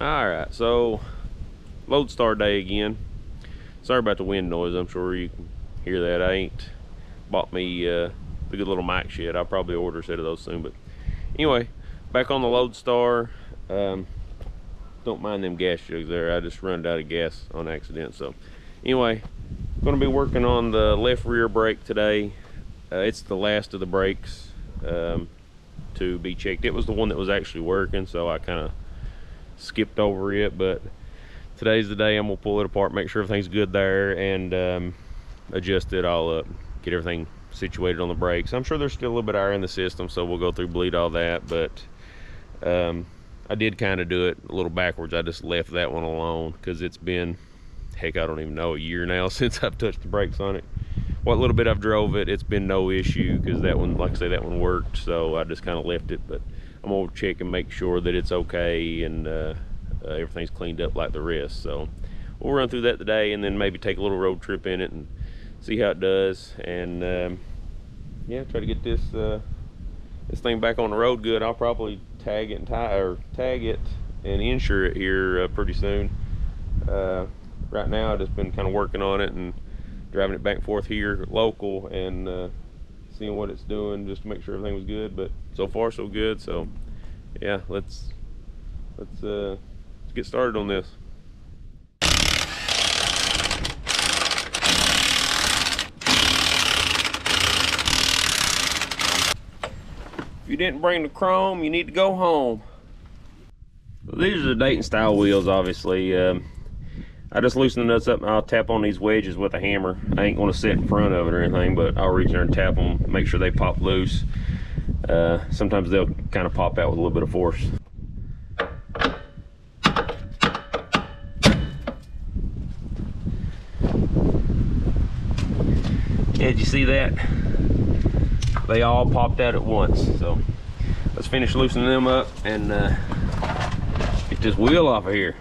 Alright, so Loadstar day again. Sorry about the wind noise, I'm sure you can hear that. I ain't bought me the good little mic shit. I'll probably order a set of those soon, but anyway, back on the Loadstar. Don't mind them gas jugs there, I just run out of gas on accident. So anyway, going to be working on the left rear brake today. It's the last of the brakes to be checked. It was the one that was actually working, so I kind of skipped over it, but today's the day I'm gonna pull it apart, make sure everything's good there, and adjust it all up, get everything situated on the brakes. I'm sure there's still a little bit of air in the system, so we'll go through, bleed all that, but I did kind of do it a little backwards. I just left that one alone because it's been, heck, I don't even know, a year now since I've touched the brakes on it. What little bit I've drove it, it's been no issue because that one, like I say, that one worked, so I just kind of left it. But I'm gonna check and make sure that it's okay and everything's cleaned up like the rest. So we'll run through that today and then maybe take a little road trip in it and see how it does, and yeah, try to get this this thing back on the road good. I'll probably tag it and insure it here pretty soon. Right now I've just been kind of working on it and driving it back and forth here local and seeing what it's doing just to make sure everything was good, but so far so good. So yeah, let's get started on this. If you didn't bring the chrome, you need to go home. These are the Dayton style wheels, obviously. I just loosen the nuts up and I'll tap on these wedges with a hammer. I ain't gonna sit in front of it or anything, but I'll reach in there and tap them, make sure they pop loose. Sometimes they'll kind of pop out with a little bit of force. Yeah, did you see that? They all popped out at once. So let's finish loosening them up and get this wheel off of here.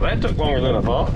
That took longer than I thought.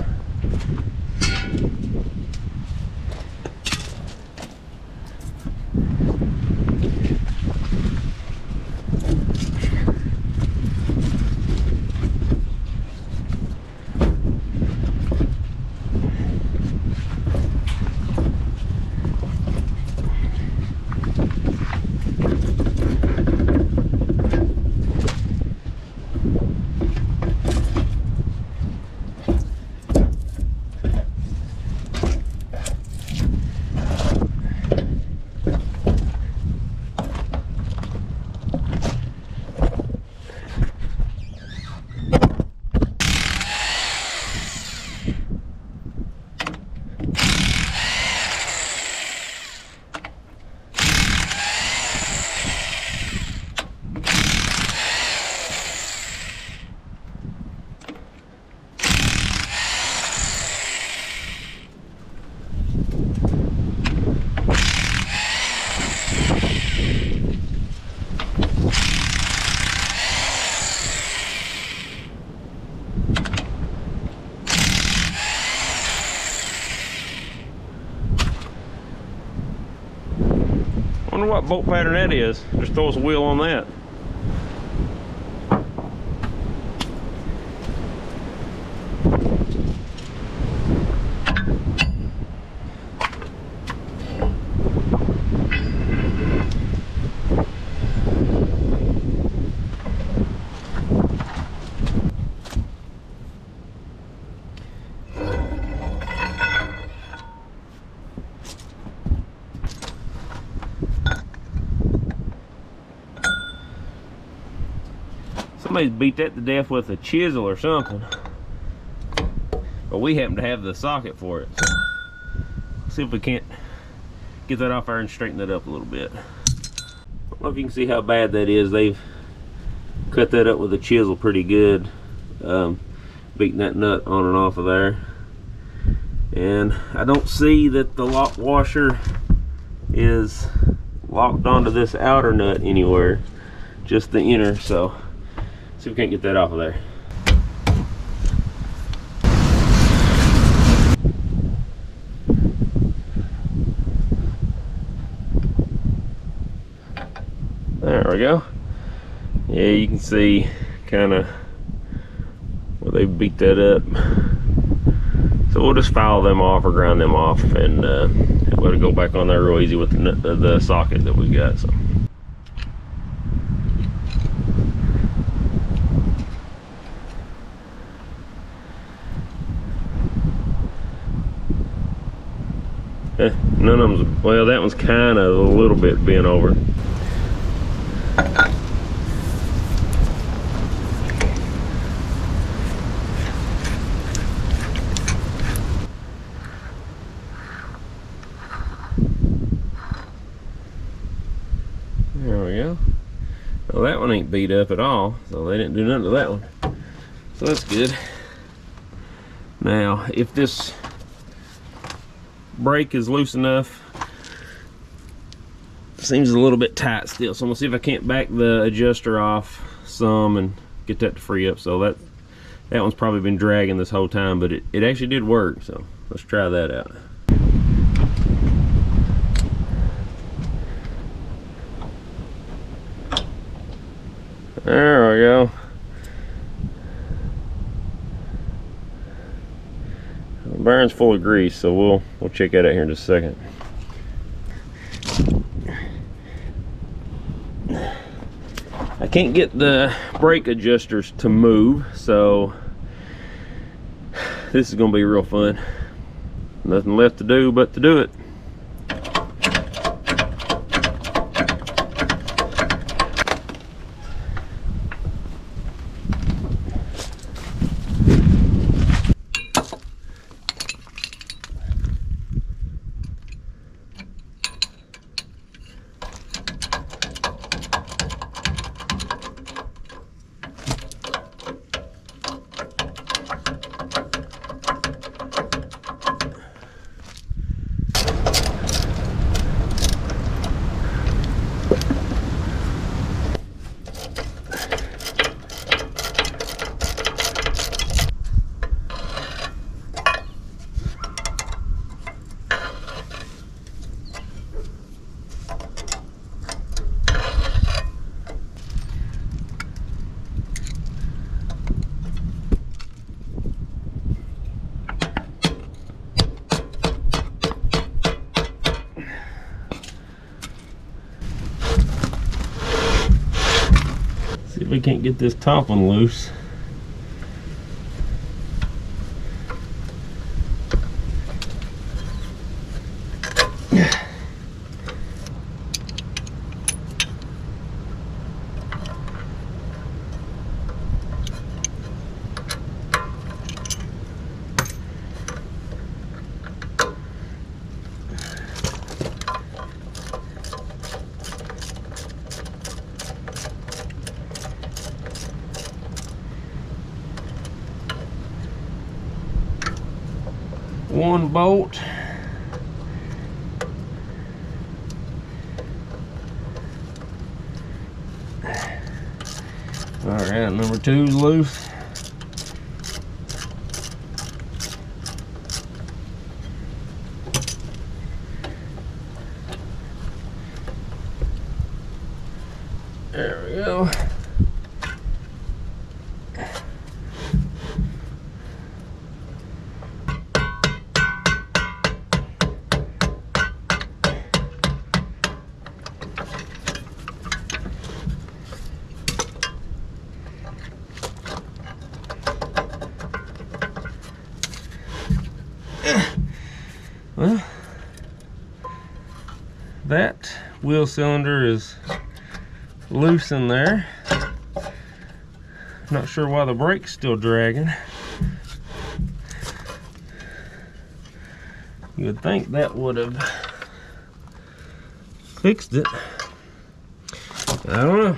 Wonder what bolt pattern that is. Just throw us a wheel on that. Somebody's beat that to death with a chisel or something. But we happen to have the socket for it. So see if we can't get that off there and straighten that up a little bit. I don't know if you can see how bad that is. They've cut that up with a chisel pretty good. Beating that nut on and off of there. And I don't see that the lock washer is locked onto this outer nut anywhere, just the inner. So see if we can't get that off of there. There we go. Yeah, you can see kind of where they beat that up. So we'll just file them off or grind them off, and we'll go back on there real easy with the socket that we got. So. None of them's, well, that one's kind of a little bit bent over. There we go. Well, that one ain't beat up at all, so they didn't do nothing to that one. So that's good. Now, if this brake is loose enough, seems a little bit tight still, so I'm gonna see if I can't back the adjuster off some and get that to free up. So that one's probably been dragging this whole time, but it actually did work. So let's try that out. There we go. The bearing's full of grease, so we'll check that out here in just a second. I can't get the brake adjusters to move, so this is gonna be real fun. Nothing left to do but to do it. See if we can't get this top one loose. One bolt. All right, number two's loose. There we go. Well, that wheel cylinder is loose in there. Not sure why the brake's still dragging. You would think that would have fixed it. I don't know.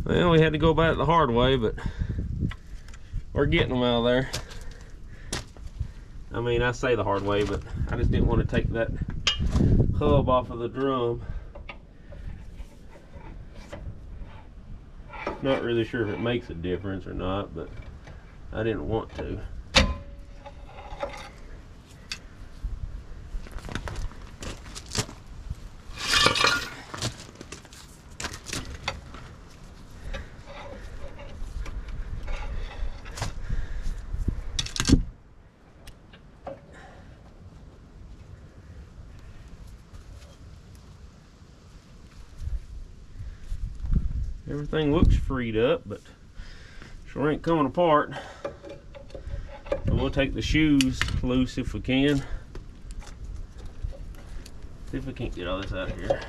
Well, we had to go back the hard way, but we're getting them out of there. I mean, I say the hard way, but I just didn't want to take that hub off of the drum. Not really sure if it makes a difference or not, but I didn't want to. Everything looks freed up, but sure ain't coming apart. So we'll take the shoes loose if we can. See if we can't get all this out of here.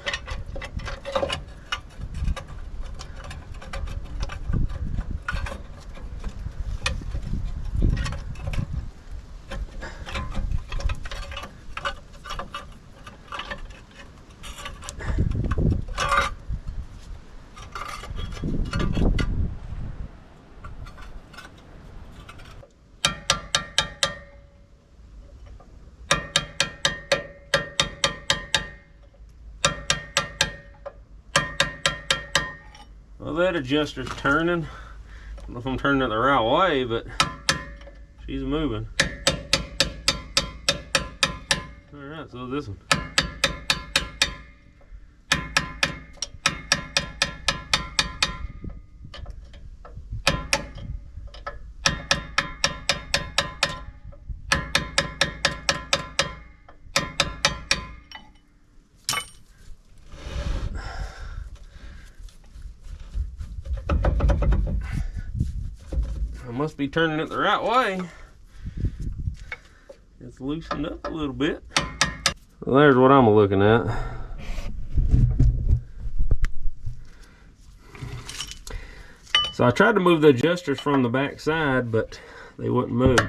Well, that adjuster's turning. I don't know if I'm turning it the right way, but she's moving. Alright, so this one. I must be turning it the right way. It's loosened up a little bit. Well, there's what I'm looking at. So I tried to move the adjusters from the back side, but they wouldn't move.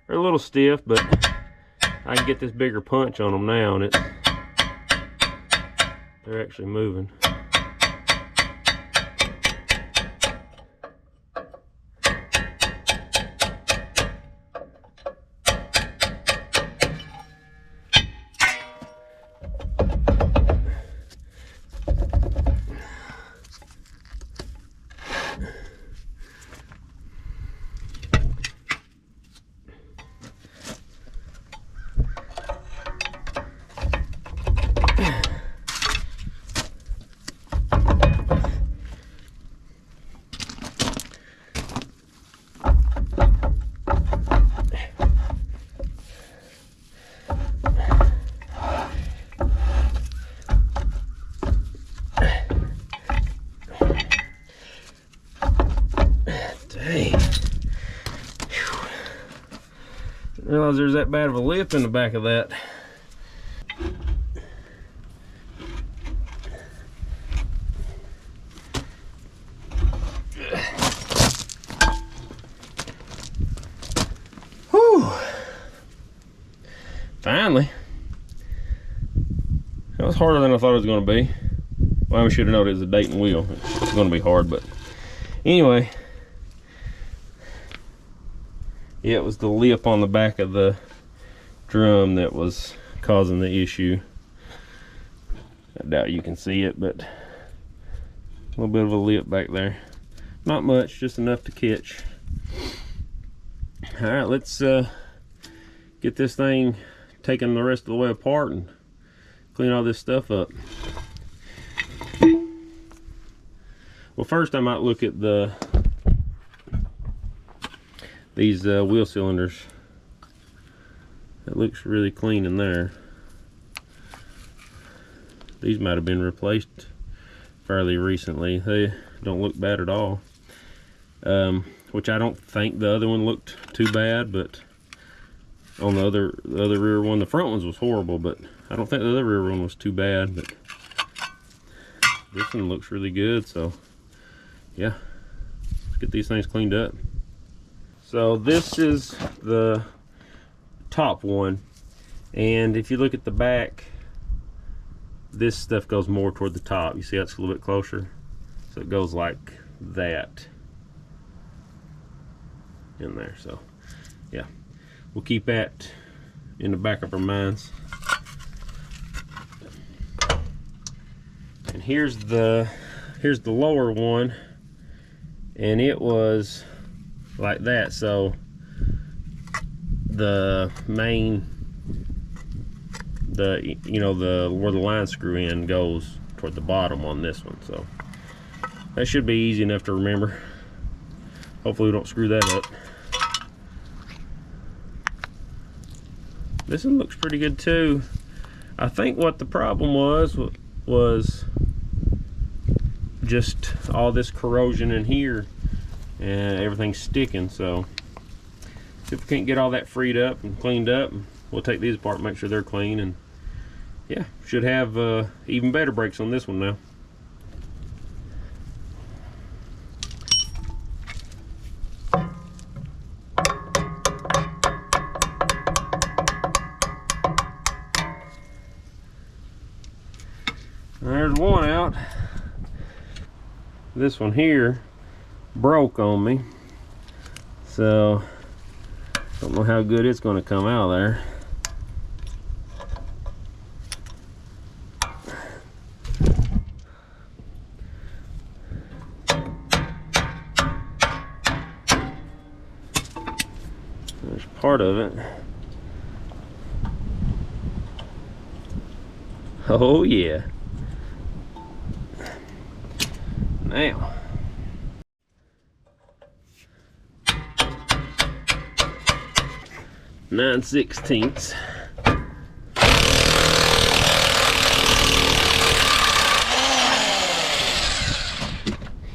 They're a little stiff, but I can get this bigger punch on them now, and they're actually moving. Didn't realize there's that bad of a lip in the back of that. Finally. That was harder than I thought it was going to be. Well, I should have known it was a Dayton wheel. It's going to be hard, but anyway. Yeah, it was the lip on the back of the drum that was causing the issue. I doubt you can see it, but a little bit of a lip back there. Not much, just enough to catch. All right, let's get this thing taken the rest of the way apart and clean all this stuff up. Well, first I might look at these wheel cylinders. It looks really clean in there. These might have been replaced fairly recently. They don't look bad at all. Which I don't think the other one looked too bad, but on the other rear one, the front ones was horrible, but I don't think the other rear one was too bad. But this one looks really good, so yeah, let's get these things cleaned up. So this is the top one, and if you look at the back, this stuff goes more toward the top. You see that's a little bit closer, so it goes like that in there. So yeah, we'll keep that in the back of our minds. And here's the lower one, and it was like that. So the main, where the line screw in goes toward the bottom on this one, so that should be easy enough to remember. Hopefully we don't screw that up. This one looks pretty good too. I think what the problem was just all this corrosion in here and everything's sticking. So if we can't get all that freed up and cleaned up, we'll take these apart and make sure they're clean, and yeah, should have even better brakes on this one now. There's one out. This one here broke on me, so don't know how good it's going to come out of there. There's part of it. Oh yeah. Now, nine sixteenths.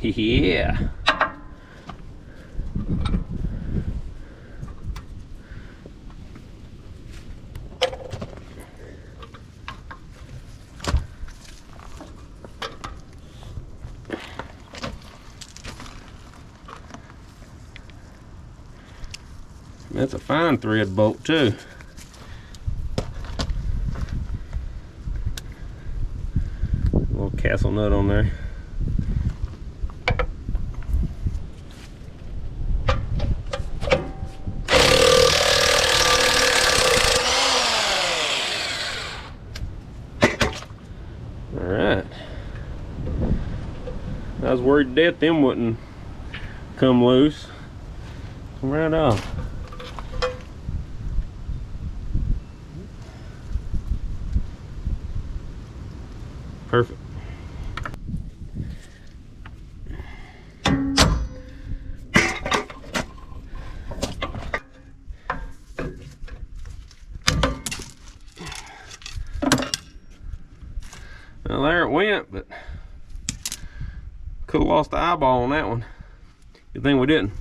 Yeah. That's a fine thread bolt too. A little castle nut on there. Alright. I was worried to death them wouldn't come loose. Come right off. Perfect. Well, there it went, but could have lost the eyeball on that one. Good thing we didn't.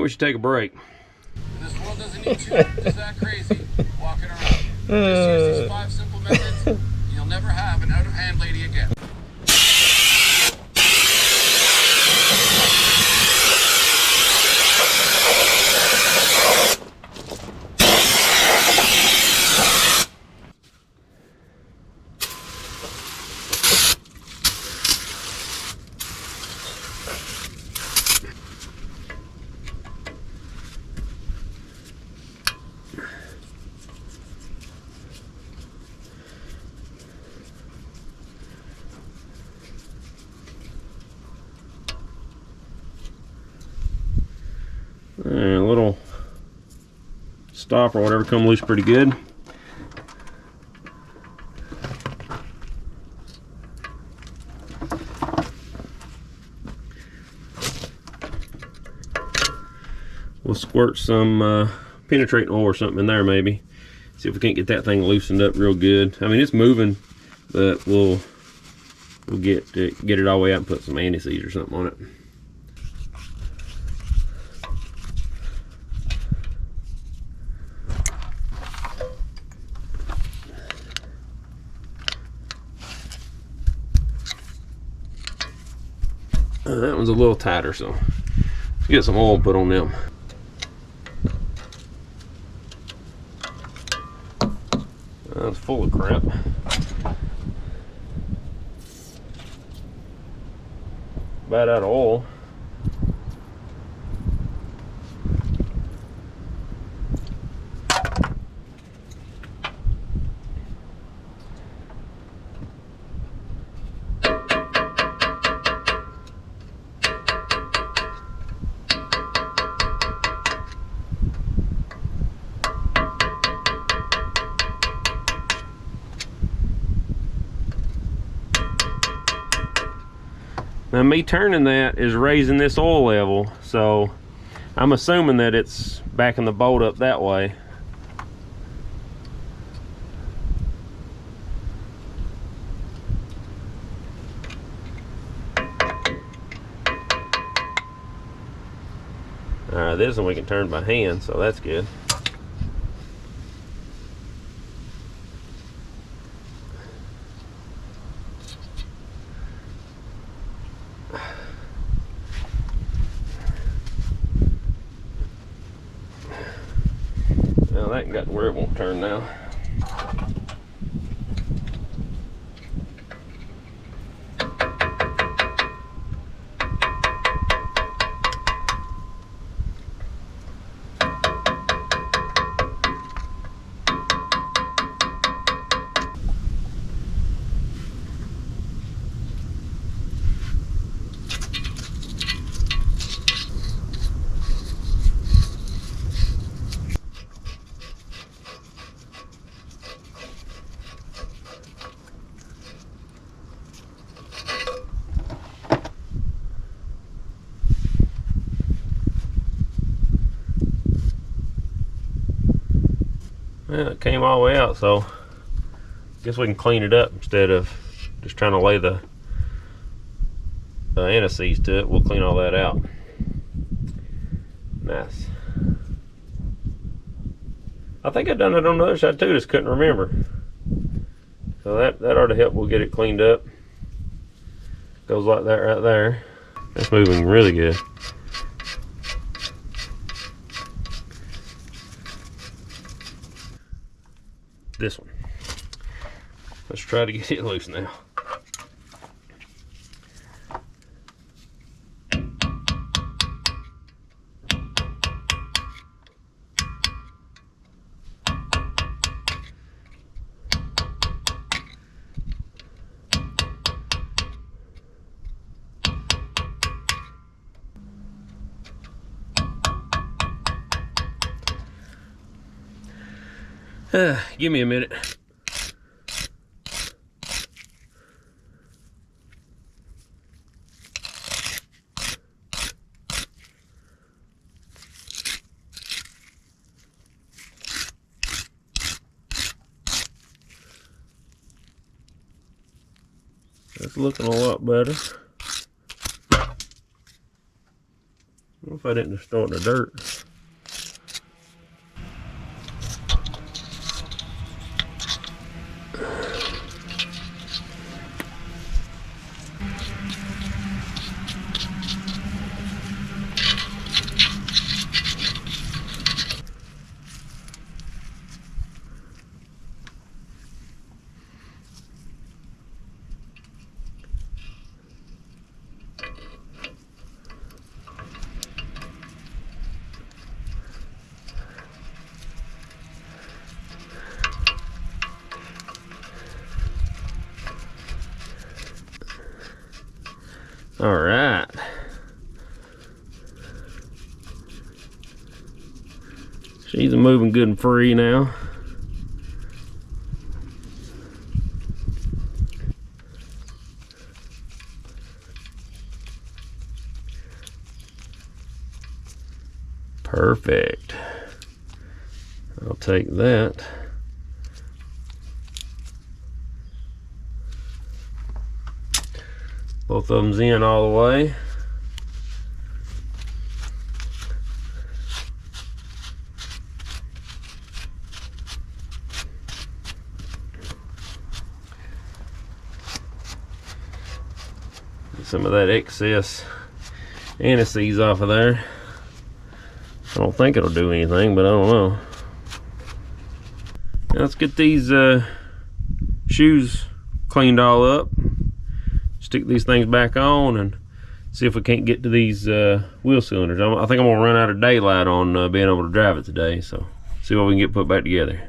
think we should take a break. This world doesn't need two actors that crazy walking around. Just use these 5 simple methods, and you'll never have an out-of-hand lady again. And a little stop or whatever come loose pretty good. We'll squirt some penetrating oil or something in there maybe. See if we can't get that thing loosened up real good. I mean, it's moving, but we'll get it all the way out and put some anti-seize or something on it. That one's a little tighter, so get some oil put on them. That's full of crap. About out of oil. Now me turning that is raising this oil level, so I'm assuming that it's backing the bolt up that way. Alright, this one we can turn by hand, so that's good. Now that got to where it won't turn now. Well, it came all the way out, so I guess we can clean it up instead of just trying to lay the anti-seize to it. We'll clean all that out. Nice. I think I done it on the other side too, just couldn't remember. So that ought to help. We'll get it cleaned up. Goes like that right there. That's moving really good. This one. Let's try to get it loose now. Give me a minute. That's looking a lot better. What if I didn't start in the dirt? All right. She's moving good and free now. Perfect. I'll take that. Both of them's in all the way. Get some of that excess anise off of there. I don't think it'll do anything, but I don't know. Now let's get these shoes cleaned all up. Stick these things back on and see if we can't get to these wheel cylinders. I think I'm gonna run out of daylight on being able to drive it today, so see what we can get put back together.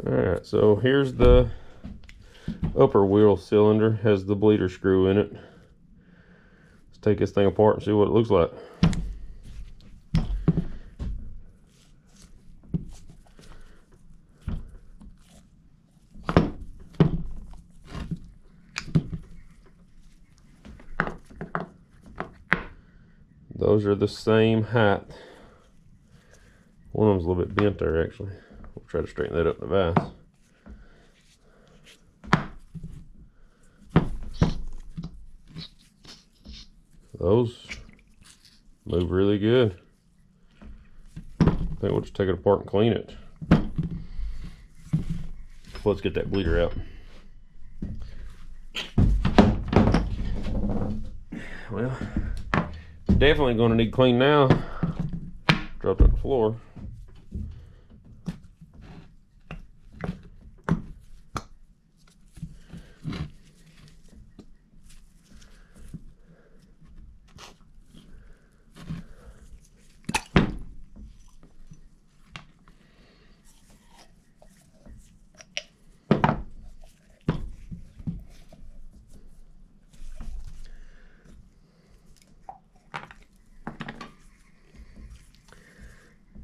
Alright, so here's the upper wheel cylinder, has the bleeder screw in it. Let's take this thing apart and see what it looks like. Those are the same height. One of them's a little bit bent there actually. We'll try to straighten that up in the vise. Those move really good. I think we'll just take it apart and clean it. Let's get that bleeder out. Well, definitely going to need clean now. Dropped it on the floor.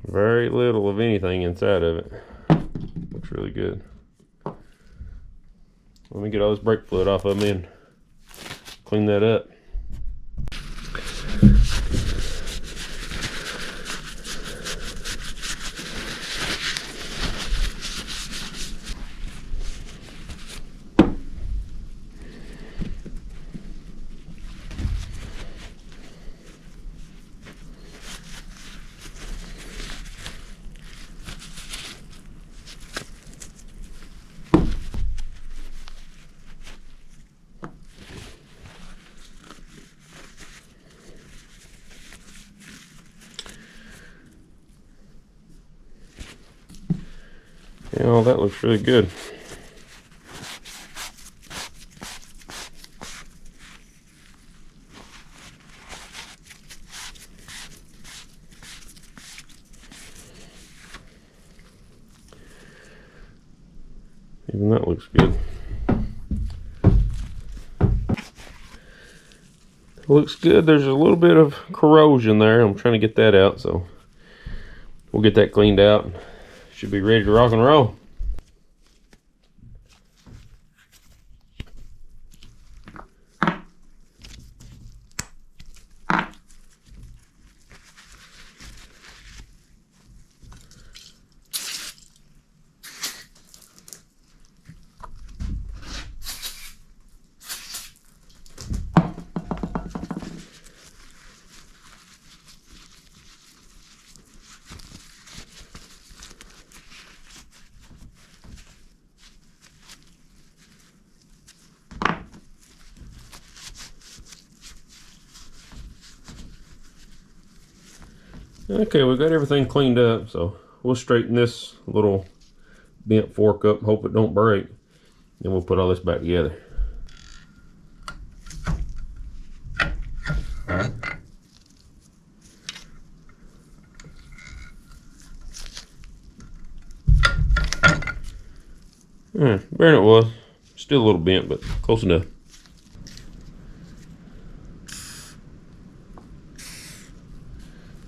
Very little of anything inside of it. Looks really good. Let me get all this brake fluid off of me and clean that up. Yeah, all that looks really good. Even that looks good. Looks good. There's a little bit of corrosion there. I'm trying to get that out, so we'll get that cleaned out. Should be ready to rock and roll. Okay, we got everything cleaned up, so we'll straighten this little bent fork up, hope it don't break, and we'll put all this back together. Better than it was. Still a little bent, but close enough.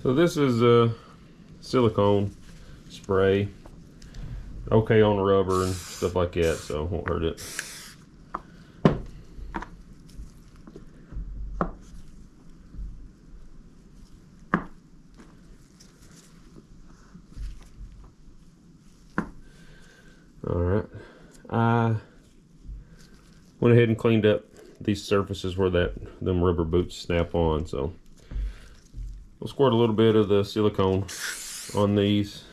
So this is a silicone spray. Okay on the rubber and stuff like that, so it won't hurt it. Alright. I went ahead and cleaned up these surfaces where them rubber boots snap on, so we'll squirt a little bit of the silicone on these.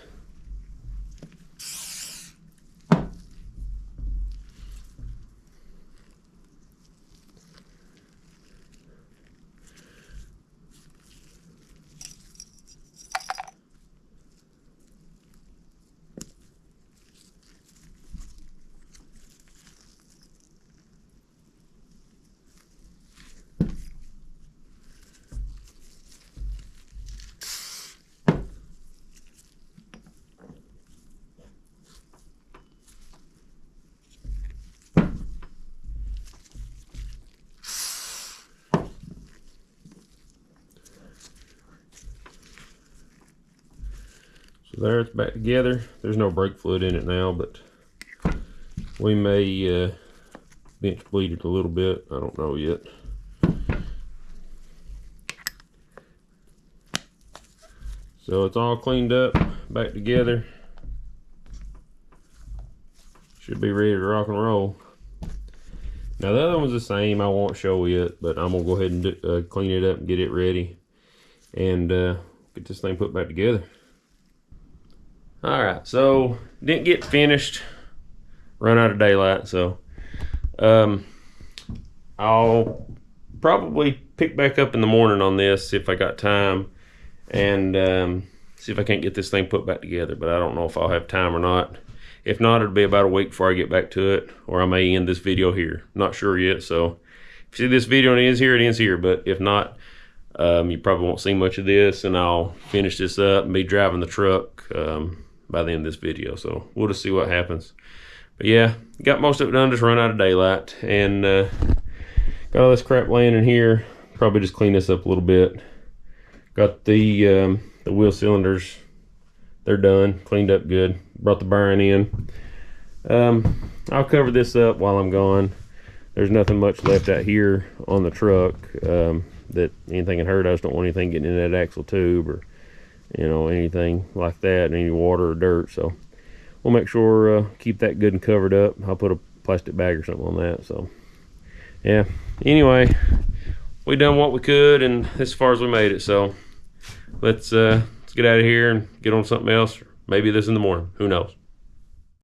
So there, it's back together. There's no brake fluid in it now, but we may bench bleed it a little bit. I don't know yet. So it's all cleaned up, back together. Should be ready to rock and roll. Now the other one's the same. I won't show it, but I'm gonna go ahead and clean it up and get it ready, and get this thing put back together. All right, so didn't get finished. Run out of daylight, so I'll probably pick back up in the morning on this if I got time, and see if I can't get this thing put back together. But I don't know if I'll have time or not. If not, it'll be about a week before I get back to it, or I may end this video here. Not sure yet, so if you see this video and it ends here, it ends here. But if not, you probably won't see much of this, and I'll finish this up and be driving the truck by the end of this video. So we'll just see what happens. But yeah, got most of it done, just run out of daylight, and got all this crap laying in here. Probably just clean this up a little bit. Got the wheel cylinders, they're done, cleaned up good. Brought the bearing in. I'll cover this up while I'm gone. There's nothing much left out here on the truck that anything can hurt. I just don't want anything getting in that axle tube, or anything like that, any water or dirt. So we'll make sure keep that good and covered up. I'll put a plastic bag or something on that. So yeah, anyway, we done what we could, and as far as we made it. So let's get out of here and get on something else. Maybe this in the morning. Who knows?